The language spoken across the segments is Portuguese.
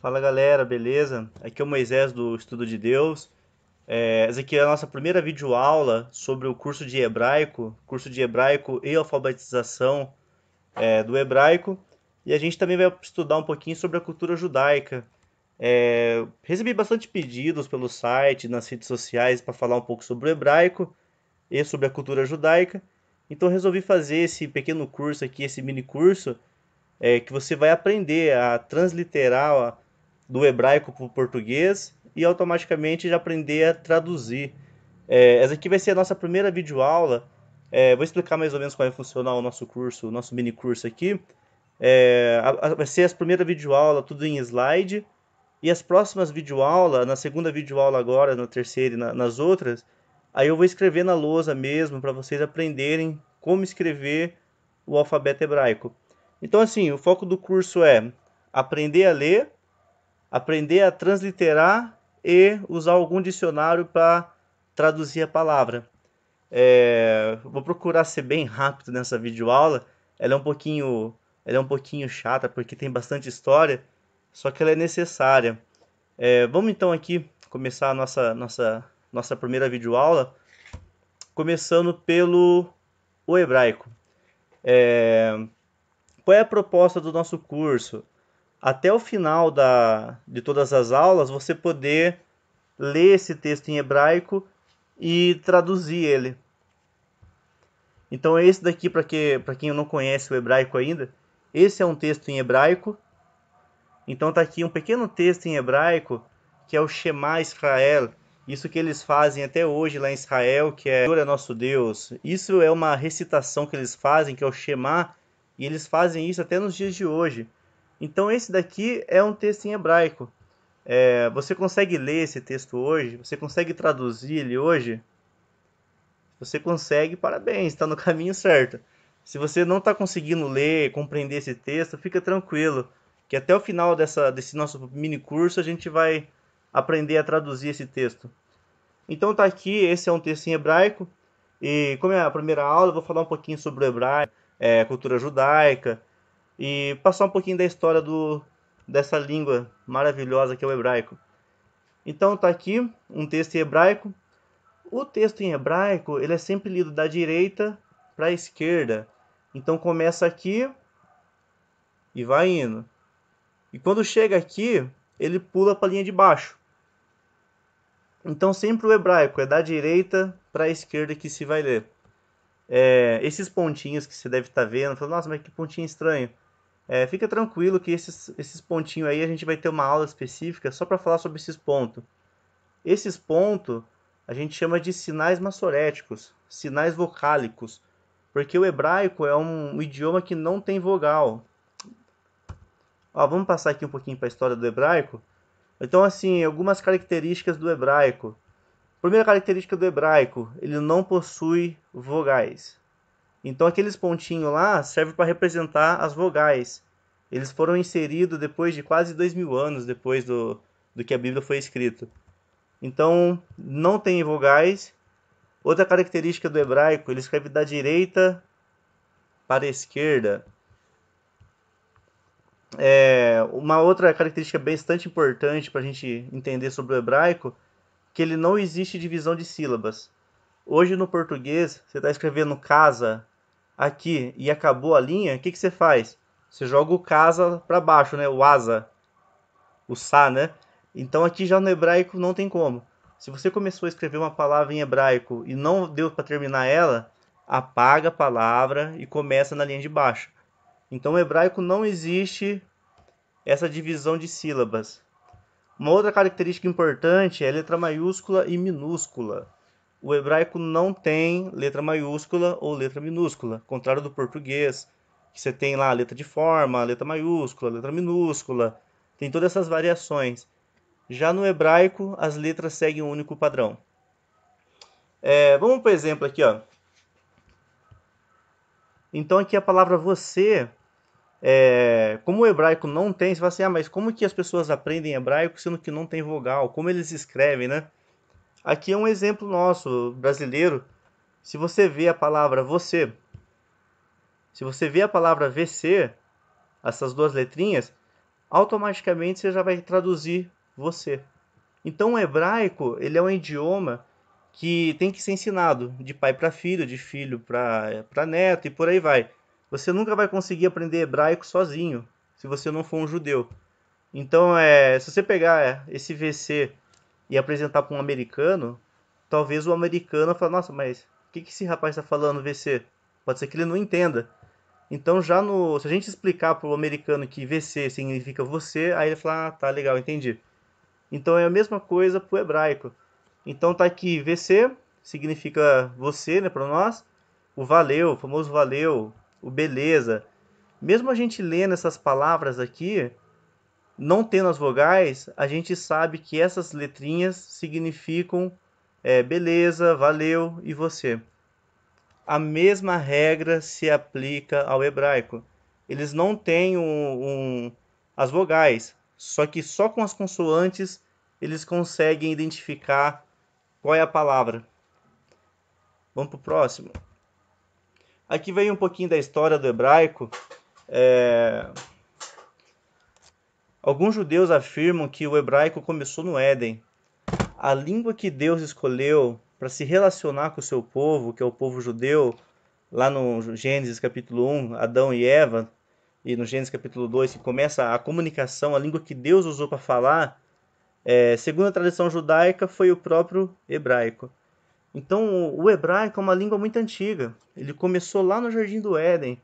Fala galera, beleza? Aqui é o Moisés do Estudo de Deus. Essa aqui é a nossa primeira videoaula sobre o curso de hebraico e alfabetização do hebraico. E a gente também vai estudar um pouquinho sobre a cultura judaica. Recebi bastante pedidos pelo site, nas redes sociais, para falar um pouco sobre o hebraico e sobre a cultura judaica. Então resolvi fazer esse pequeno curso aqui, esse mini curso, que você vai aprender a transliterar do hebraico para o português e automaticamente já aprender a traduzir. Essa aqui vai ser a nossa primeira videoaula. Vou explicar mais ou menos como vai funcionar o nosso curso, o nosso mini curso aqui. Vai ser a primeira videoaula tudo em slide e as próximas videoaulas, na segunda videoaula agora, na terceira e nas outras, aí eu vou escrever na lousa mesmo para vocês aprenderem como escrever o alfabeto hebraico. Então, assim, o foco do curso é aprender a ler, aprender a transliterar e usar algum dicionário para traduzir a palavra. Vou procurar ser bem rápido nessa videoaula. Ela é um pouquinho chata porque tem bastante história, só que ela é necessária. Vamos então aqui começar a nossa primeira videoaula, começando pelo o hebraico. Qual é a proposta do nosso curso? Até o final de todas as aulas, você poder ler esse texto em hebraico e traduzir ele. Então, esse daqui, para quem não conhece o hebraico ainda, esse é um texto em hebraico. Então, está aqui um pequeno texto em hebraico, que é o Shema Israel. Isso que eles fazem até hoje lá em Israel, que é Senhor é nosso Deus. Isso é uma recitação que eles fazem, que é o Shema, e eles fazem isso até nos dias de hoje. Então, esse daqui é um texto em hebraico. Você consegue ler esse texto hoje? Você consegue traduzir ele hoje? Se você consegue, parabéns, está no caminho certo. Se você não está conseguindo ler, compreender esse texto, fica tranquilo, que até o final desse nosso mini curso a gente vai aprender a traduzir esse texto. Então tá aqui, esse é um texto em hebraico, e como é a primeira aula, eu vou falar um pouquinho sobre o hebraico, cultura judaica, e passar um pouquinho da história dessa língua maravilhosa que é o hebraico. Então tá aqui um texto em hebraico. O texto em hebraico, ele é sempre lido da direita para a esquerda. Então começa aqui e vai indo. E quando chega aqui, ele pula para a linha de baixo. Então sempre o hebraico é da direita para a esquerda que se vai ler. Esses pontinhos que você deve estar vendo, falando, nossa, mas que pontinho estranho. Fica tranquilo que esses pontinhos aí a gente vai ter uma aula específica só para falar sobre esses pontos. Esses pontos a gente chama de sinais massoréticos, sinais vocálicos, porque o hebraico é um idioma que não tem vogal. Ó, vamos passar aqui um pouquinho para a história do hebraico. Então, assim, algumas características do hebraico. Primeira característica do hebraico, ele não possui vogais. Então, aqueles pontinhos lá servem para representar as vogais. Eles foram inseridos depois de quase 2000 anos depois do que a Bíblia foi escrita. Então, não tem vogais. Outra característica do hebraico, ele escreve da direita para a esquerda. Uma outra característica bastante importante para a gente entender sobre o hebraico, que ele não existe divisão de sílabas. Hoje no português, você está escrevendo casa aqui e acabou a linha, o que você faz? Você joga o casa para baixo, né? O asa, o sa, né? Então aqui já no hebraico não tem como. Se você começou a escrever uma palavra em hebraico e não deu para terminar ela, apaga a palavra e começa na linha de baixo. Então, no hebraico não existe essa divisão de sílabas. Uma outra característica importante é a letra maiúscula e minúscula. O hebraico não tem letra maiúscula ou letra minúscula, contrário do português, que você tem lá a letra de forma, a letra maiúscula, a letra minúscula, tem todas essas variações. Já no hebraico, as letras seguem um único padrão. Vamos para o exemplo aqui, ó. Então aqui a palavra você, como o hebraico não tem, você fala assim, mas como que as pessoas aprendem hebraico sendo que não tem vogal? Como eles escrevem, né? Aqui é um exemplo nosso, brasileiro. Se você vê a palavra você, se você vê a palavra VC, essas duas letrinhas, automaticamente você já vai traduzir você. Então o hebraico, ele é um idioma que tem que ser ensinado de pai para filho, de filho para neto e por aí vai. Você nunca vai conseguir aprender hebraico sozinho, se você não for um judeu. Então, se você pegar esse VC e apresentar para um americano, talvez o americano fale, nossa, mas o que esse rapaz está falando, VC? Pode ser que ele não entenda. Então, se a gente explicar para o americano que VC significa você, aí ele fala, ah, tá legal, entendi. Então é a mesma coisa para o hebraico. Então tá aqui, VC significa você, né, para nós. O valeu, o famoso valeu, o beleza. Mesmo a gente lendo essas palavras aqui, não tendo as vogais, a gente sabe que essas letrinhas significam beleza, valeu e você. A mesma regra se aplica ao hebraico. Eles não têm as vogais, só que só com as consoantes eles conseguem identificar qual é a palavra. Vamos para o próximo. Aqui vem um pouquinho da história do hebraico. Alguns judeus afirmam que o hebraico começou no Éden. A língua que Deus escolheu para se relacionar com o seu povo, que é o povo judeu, lá no Gênesis capítulo 1, Adão e Eva, e no Gênesis capítulo 2, que começa a comunicação, a língua que Deus usou para falar, segundo a tradição judaica, foi o próprio hebraico. Então, o hebraico é uma língua muito antiga. Ele começou lá no Jardim do Éden.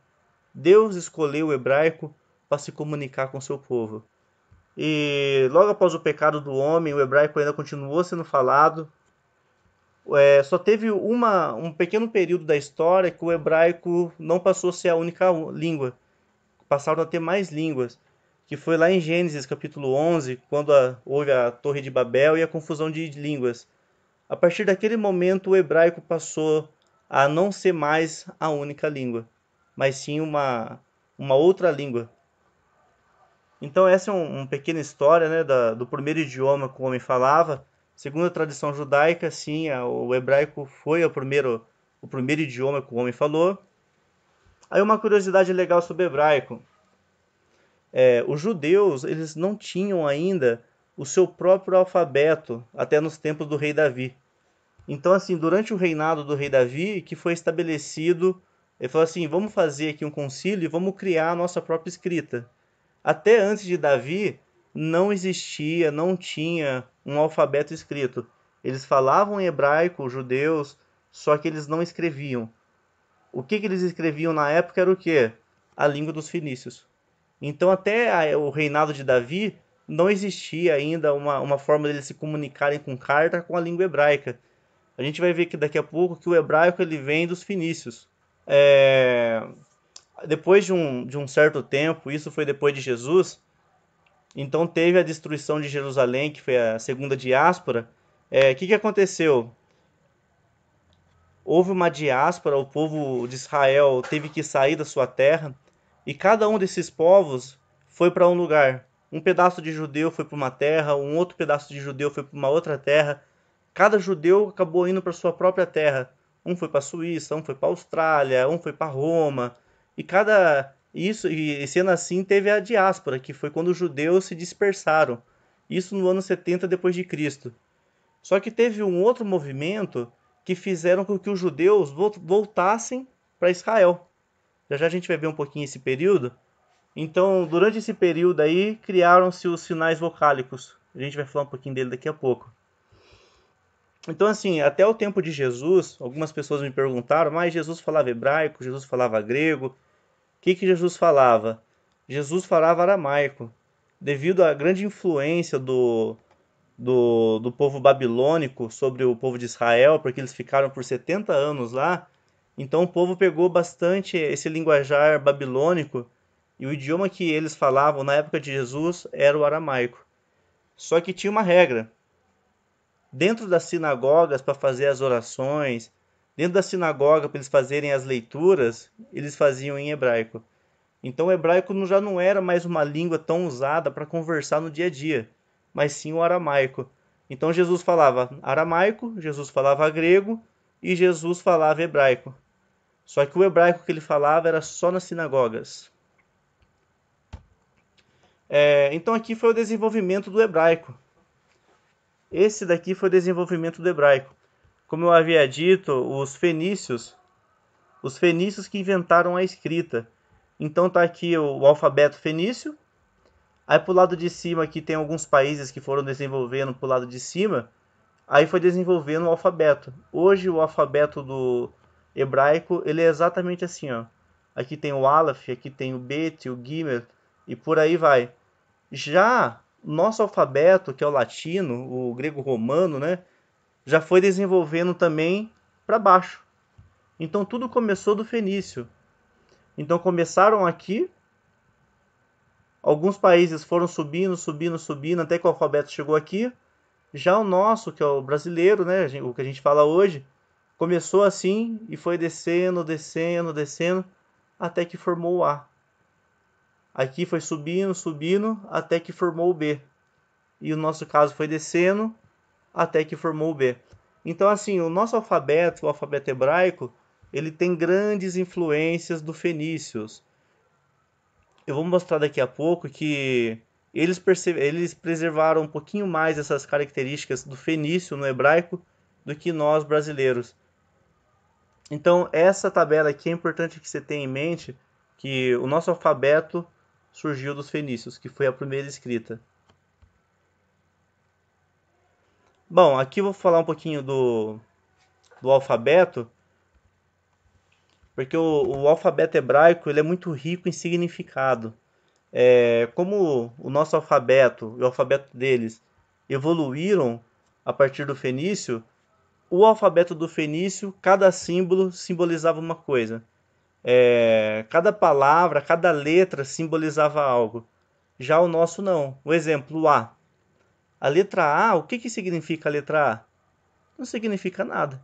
Deus escolheu o hebraico para se comunicar com o seu povo. E logo após o pecado do homem, o hebraico ainda continuou sendo falado. Só teve um pequeno período da história que o hebraico não passou a ser a única língua. Passaram a ter mais línguas. Que foi lá em Gênesis capítulo 11, quando houve a Torre de Babel e a confusão de línguas. A partir daquele momento, o hebraico passou a não ser mais a única língua, mas sim uma outra língua. Então essa é uma pequena história, né, do primeiro idioma que o homem falava. Segundo a tradição judaica, sim, o hebraico foi o primeiro idioma que o homem falou. Aí uma curiosidade legal sobre o hebraico. Os judeus, eles não tinham ainda o seu próprio alfabeto, até nos tempos do rei Davi. Então, assim, durante o reinado do rei Davi, que foi estabelecido, ele falou assim, vamos fazer aqui um concílio e vamos criar a nossa própria escrita. Até antes de Davi, não existia, não tinha um alfabeto escrito. Eles falavam em hebraico, os judeus, só que eles não escreviam. O que eles escreviam na época era o quê? A língua dos fenícios. Então, até o reinado de Davi, não existia ainda uma forma deles se comunicarem com carta com a língua hebraica. A gente vai ver que daqui a pouco que o hebraico ele vem dos fenícios. Depois de um certo tempo, isso foi depois de Jesus, então teve a destruição de Jerusalém, que foi a segunda diáspora. Que aconteceu? Houve uma diáspora, o povo de Israel teve que sair da sua terra, e cada um desses povos foi para um lugar. Um pedaço de judeu foi para uma terra, um outro pedaço de judeu foi para uma outra terra. Cada judeu acabou indo para sua própria terra. Um foi para a Suíça, um foi para a Austrália, um foi para Roma. E sendo assim teve a diáspora, que foi quando os judeus se dispersaram. Isso no ano 70 depois de Cristo. Só que teve um outro movimento que fizeram com que os judeus voltassem para Israel. Já já a gente vai ver um pouquinho esse período. Então, durante esse período aí, criaram-se os sinais vocálicos. A gente vai falar um pouquinho dele daqui a pouco. Então, assim, até o tempo de Jesus, algumas pessoas me perguntaram, mas Jesus falava hebraico, Jesus falava grego. O que Jesus falava? Jesus falava aramaico. Devido à grande influência do povo babilônico sobre o povo de Israel, porque eles ficaram por 70 anos lá, então o povo pegou bastante esse linguajar babilônico, e o idioma que eles falavam na época de Jesus era o aramaico. Só que tinha uma regra. Dentro das sinagogas, para fazer as orações, dentro da sinagoga, para eles fazerem as leituras, eles faziam em hebraico. Então o hebraico já não era mais uma língua tão usada para conversar no dia a dia, mas sim o aramaico. Então Jesus falava aramaico, Jesus falava grego e Jesus falava hebraico. Só que o hebraico que ele falava era só nas sinagogas. Então aqui foi o desenvolvimento do hebraico. Esse daqui foi o desenvolvimento do hebraico. Como eu havia dito, os fenícios que inventaram a escrita. Então tá aqui o alfabeto fenício. Aí pro lado de cima aqui tem alguns países que foram desenvolvendo pro lado de cima. Aí foi desenvolvendo o alfabeto. Hoje o alfabeto do hebraico, ele é exatamente assim, ó. Aqui tem o Aleph, aqui tem o Bet, o Gimel e por aí vai. Já nosso alfabeto, que é o latino, o grego romano, né, já foi desenvolvendo também para baixo. Então tudo começou do fenício. Então começaram aqui, alguns países foram subindo, subindo, subindo, até que o alfabeto chegou aqui. Já o nosso, que é o brasileiro, né, o que a gente fala hoje, começou assim e foi descendo, descendo, descendo, até que formou o A. Aqui foi subindo, subindo, até que formou o B. E o nosso caso foi descendo, até que formou o B. Então, assim, o nosso alfabeto, o alfabeto hebraico, ele tem grandes influências do fenícios. Eu vou mostrar daqui a pouco que eles preservaram um pouquinho mais essas características do fenício no hebraico do que nós brasileiros. Então, essa tabela aqui é importante que você tenha em mente que o nosso alfabeto surgiu dos fenícios, que foi a primeira escrita. Bom, aqui eu vou falar um pouquinho do alfabeto, porque o alfabeto hebraico ele é muito rico em significado. Como o nosso alfabeto e o alfabeto deles evoluíram a partir do fenício, o alfabeto do fenício, cada símbolo simbolizava uma coisa. Cada palavra, cada letra simbolizava algo. Já o nosso não. O exemplo, o A. A letra A, o que significa a letra A? Não significa nada.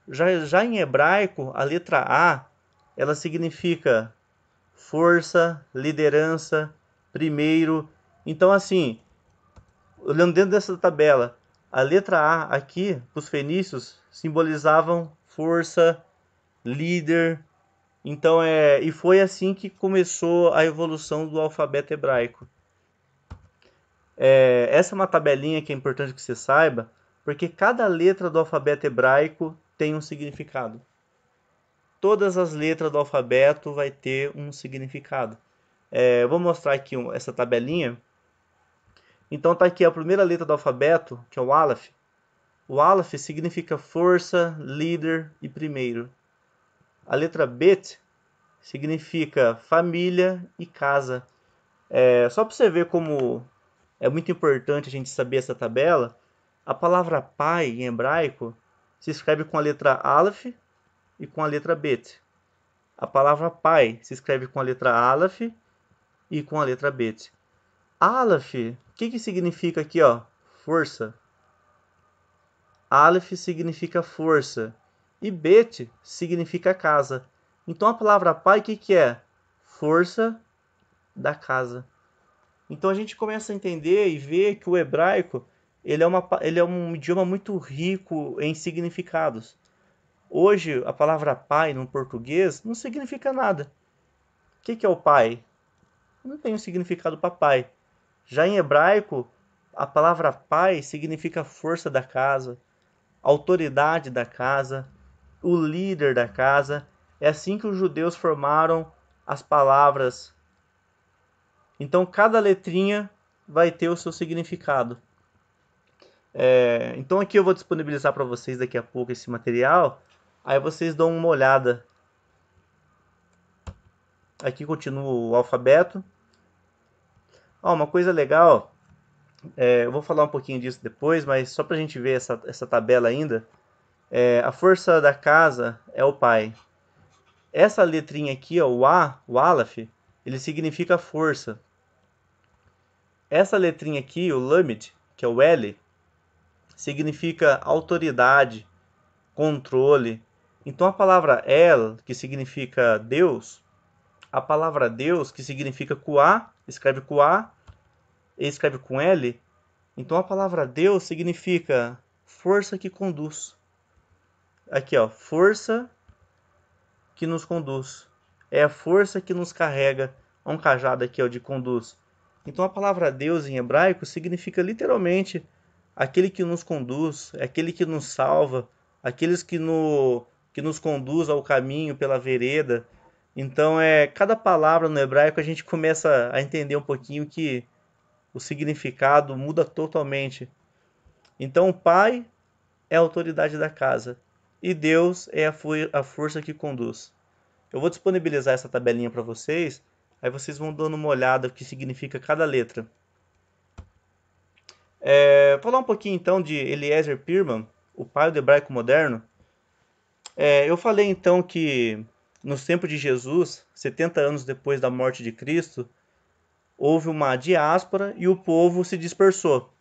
Já em hebraico, a letra A, ela significa força, liderança, primeiro. Então, assim, olhando dentro dessa tabela, a letra A aqui, os fenícios, simbolizavam força, líder. Então, e foi assim que começou a evolução do alfabeto hebraico. Essa é uma tabelinha que é importante que você saiba, porque cada letra do alfabeto hebraico tem um significado. Todas as letras do alfabeto vai ter um significado. Eu vou mostrar aqui essa tabelinha. Então tá aqui a primeira letra do alfabeto, que é o Aleph. O Aleph significa força, líder e primeiro. A letra Bet significa família e casa. Só para você ver como é muito importante a gente saber essa tabela, a palavra pai em hebraico se escreve com a letra Aleph e com a letra Bet. A palavra pai se escreve com a letra Aleph e com a letra Bet. Aleph, o que significa aqui, ó? Força. Aleph significa força e Bet significa casa. Então a palavra pai, o que é? Força da casa. Então a gente começa a entender e ver que o hebraico ele é um idioma muito rico em significados. Hoje, a palavra pai no português não significa nada. O que é o pai? Não tem um significado para pai. Já em hebraico, a palavra pai significa força da casa, autoridade da casa, o líder da casa. É assim que os judeus formaram as palavras. Então, cada letrinha vai ter o seu significado. Então, aqui eu vou disponibilizar para vocês daqui a pouco esse material. Aí vocês dão uma olhada. Aqui continua o alfabeto. Uma coisa legal, eu vou falar um pouquinho disso depois, mas só para a gente ver essa tabela ainda. A força da casa é o pai. Essa letrinha aqui, ó, o A, o Aleph, ele significa força. Essa letrinha aqui, o Lamed, que é o L, significa autoridade, controle. Então a palavra El, que significa Deus, a palavra Deus, que significa Kuá, escreve Kuá, e escreve com L. Então a palavra Deus significa força que conduz. Aqui, ó, força que nos conduz. É a força que nos carrega. Um cajado aqui, ó, de conduz. Então a palavra Deus em hebraico significa literalmente aquele que nos conduz, aquele que nos salva, aqueles que nos conduz ao caminho pela vereda. Então cada palavra no hebraico a gente começa a entender um pouquinho que o significado muda totalmente. Então o pai é a autoridade da casa e Deus é a força que conduz. Eu vou disponibilizar essa tabelinha para vocês, aí vocês vão dando uma olhada o que significa cada letra. Falar um pouquinho então de Eliezer Pirman, o pai do hebraico moderno. Eu falei então que nos tempos de Jesus, 70 anos depois da morte de Cristo, houve uma diáspora e o povo se dispersou.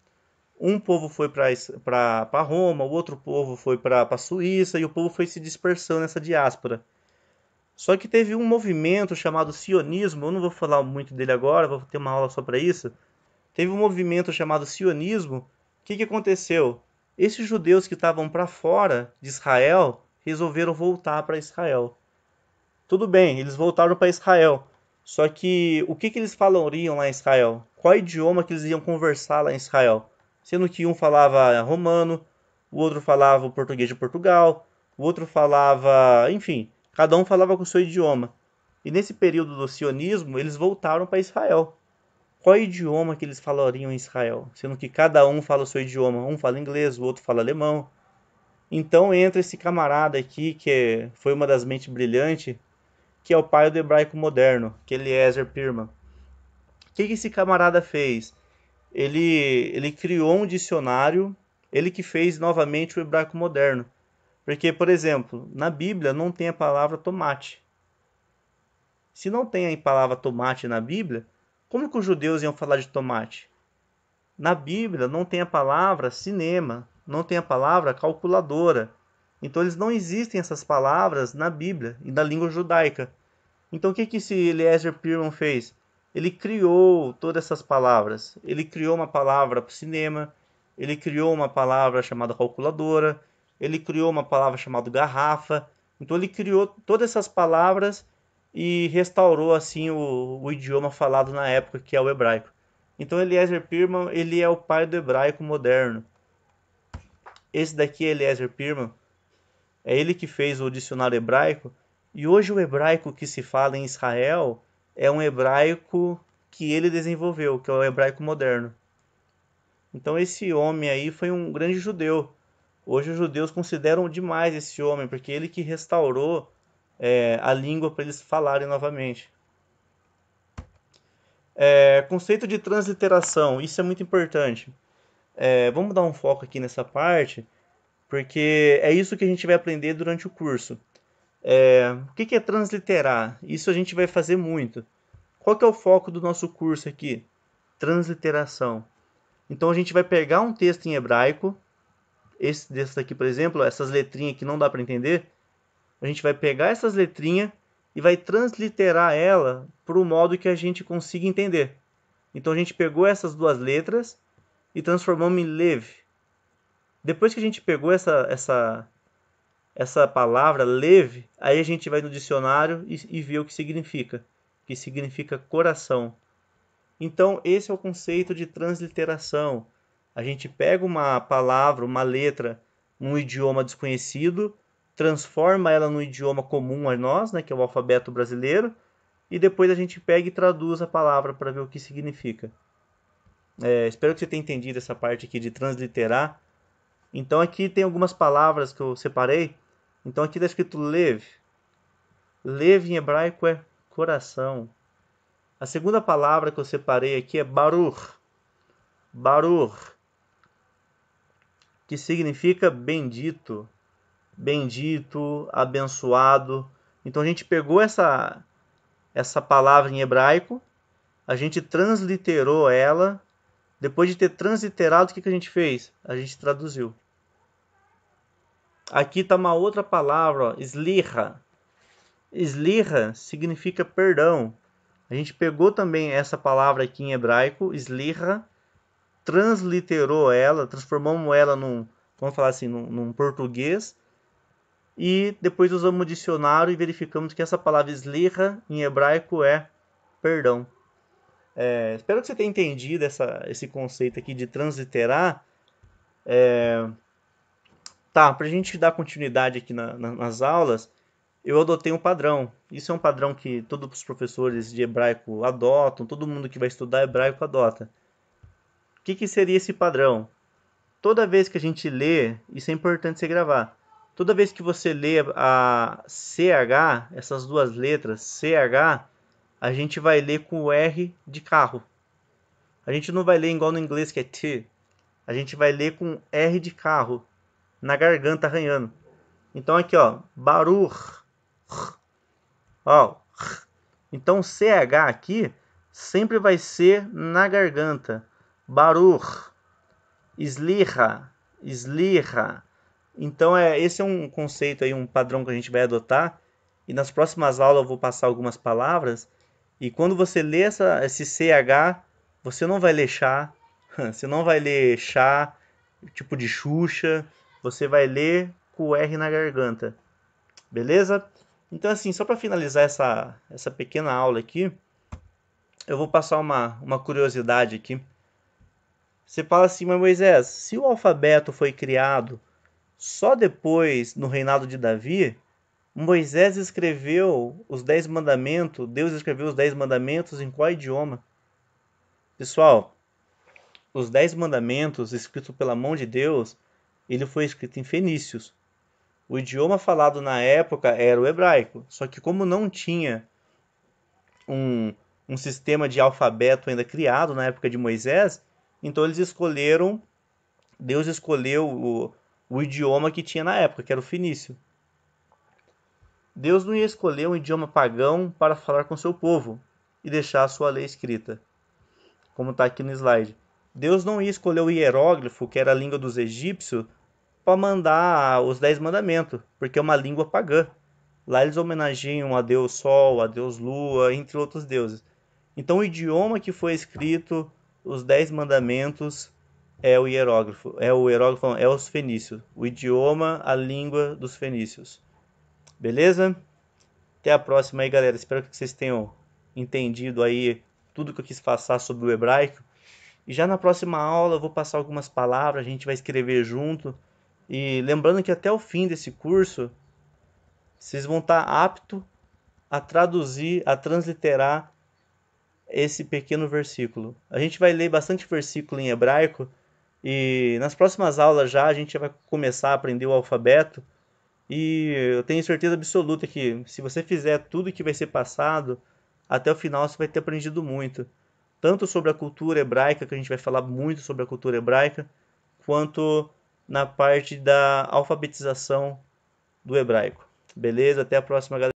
Um povo foi para Roma, o outro povo foi para a Suíça e o povo foi se dispersando nessa diáspora. Só que teve um movimento chamado sionismo, eu não vou falar muito dele agora, vou ter uma aula só para isso. Teve um movimento chamado sionismo. O que aconteceu? Esses judeus que estavam para fora de Israel resolveram voltar para Israel. Tudo bem, eles voltaram para Israel. Só que o que eles falariam lá em Israel? Qual idioma que eles iam conversar lá em Israel? Sendo que um falava romano, o outro falava o português de Portugal, o outro falava, enfim, cada um falava com o seu idioma. E nesse período do sionismo, eles voltaram para Israel. Qual idioma que eles falariam em Israel? Sendo que cada um fala o seu idioma. Um fala inglês, o outro fala alemão. Então entra esse camarada aqui, foi uma das mentes brilhantes, que é o pai do hebraico moderno, que é Eliezer Pirman. O que esse camarada fez? Ele criou um dicionário, ele que fez novamente o hebraico moderno. Porque, por exemplo, na Bíblia não tem a palavra tomate. Se não tem a palavra tomate na Bíblia, como que os judeus iam falar de tomate? Na Bíblia não tem a palavra cinema, não tem a palavra calculadora. Então eles não existem essas palavras na Bíblia e na língua judaica. Então o que esse Eliezer Pirman fez? Ele criou todas essas palavras. Ele criou uma palavra para cinema, ele criou uma palavra chamada calculadora, ele criou uma palavra chamada garrafa. Então ele criou todas essas palavras e restaurou assim o idioma falado na época, que é o hebraico. Então Eliezer Pirman, ele é o pai do hebraico moderno. Esse daqui é Eliezer Pirman, é ele que fez o dicionário hebraico, e hoje o hebraico que se fala em Israel é um hebraico que ele desenvolveu, que é o hebraico moderno. Então esse homem aí foi um grande judeu. Hoje os judeus consideram demais esse homem, porque ele que restaurou a língua para eles falarem novamente. Conceito de transliteração, isso é muito importante. Vamos dar um foco aqui nessa parte, porque é isso que a gente vai aprender durante o curso. O que é transliterar? Isso a gente vai fazer muito. Qual que é o foco do nosso curso aqui? Transliteração. Então a gente vai pegar um texto em hebraico, esse desse aqui, por exemplo, essas letrinhas que não dá para entender, a gente vai pegar essas letrinhas e vai transliterar ela para o modo que a gente consiga entender. Então a gente pegou essas duas letras e transformamos em lev. Depois que a gente pegou essa palavra lev, aí a gente vai no dicionário e vê o que significa coração. Então esse é o conceito de transliteração. A gente pega uma palavra, uma letra, num idioma desconhecido, transforma ela num idioma comum a nós, né, que é o alfabeto brasileiro, e depois a gente pega e traduz a palavra para ver o que significa. Espero que você tenha entendido essa parte aqui de transliterar. Então aqui tem algumas palavras que eu separei. Então aqui está escrito lev. Lev em hebraico é coração. A segunda palavra que eu separei aqui é baruch. Baruch, que significa bendito. Bendito, abençoado. Então a gente pegou essa palavra em hebraico, a gente transliterou ela. Depois de ter transliterado, o que a gente fez? A gente traduziu. Aqui está uma outra palavra, slicha. Slicha significa perdão. A gente pegou também essa palavra aqui em hebraico, slicha, transliterou ela, transformamos ela vamos falar assim, num português, e depois usamos o dicionário e verificamos que essa palavra slicha em hebraico é perdão. Espero que você tenha entendido esse conceito aqui de transliterar. Tá, para a gente dar continuidade aqui nas aulas, eu adotei um padrão. Isso é um padrão que todos os professores de hebraico adotam, todo mundo que vai estudar hebraico adota. O que seria esse padrão? Toda vez que a gente lê, isso é importante você gravar. Toda vez que você lê a CH, essas duas letras, CH, a gente vai ler com o R de carro. A gente não vai ler igual no inglês que é T. A gente vai ler com R de carro, na garganta arranhando. Então aqui, ó, Baruch. Ó, então CH aqui sempre vai ser na garganta. Baruch. Esliha. Esliha. Então esse é um conceito aí, um padrão que a gente vai adotar. E nas próximas aulas eu vou passar algumas palavras. E quando você lê esse CH, você não vai ler chá, você não vai ler chá, tipo de Xuxa, você vai ler com o R na garganta, beleza? Então assim, só para finalizar essa pequena aula aqui, eu vou passar uma curiosidade aqui. Você fala assim, mas Moisés, se o alfabeto foi criado só depois, no reinado de Davi, Moisés escreveu os 10 mandamentos, Deus escreveu os 10 mandamentos em qual idioma? Pessoal, os 10 mandamentos escritos pela mão de Deus, ele foi escrito em fenícios. O idioma falado na época era o hebraico, só que como não tinha um sistema de alfabeto ainda criado na época de Moisés, então Deus escolheu o idioma que tinha na época, que era o fenício. Deus não ia escolher um idioma pagão para falar com seu povo e deixar a sua lei escrita, como está aqui no slide. Deus não ia escolher o hieróglifo, que era a língua dos egípcios, para mandar os 10 mandamentos, porque é uma língua pagã. Lá eles homenageiam a Deus Sol, a Deus Lua, entre outros deuses. Então o idioma que foi escrito os 10 mandamentos é o hieróglifo, é os fenícios. O idioma, a língua dos fenícios. Beleza? Até a próxima aí, galera. Espero que vocês tenham entendido aí tudo que eu quis passar sobre o hebraico. E já na próxima aula eu vou passar algumas palavras, a gente vai escrever junto. E lembrando que até o fim desse curso, vocês vão estar aptos a traduzir, a transliterar esse pequeno versículo. A gente vai ler bastante versículo em hebraico e nas próximas aulas já a gente já vai começar a aprender o alfabeto. E eu tenho certeza absoluta que se você fizer tudo que vai ser passado, até o final você vai ter aprendido muito. Tanto sobre a cultura hebraica, que a gente vai falar muito sobre a cultura hebraica, quanto na parte da alfabetização do hebraico. Beleza? Até a próxima, galera.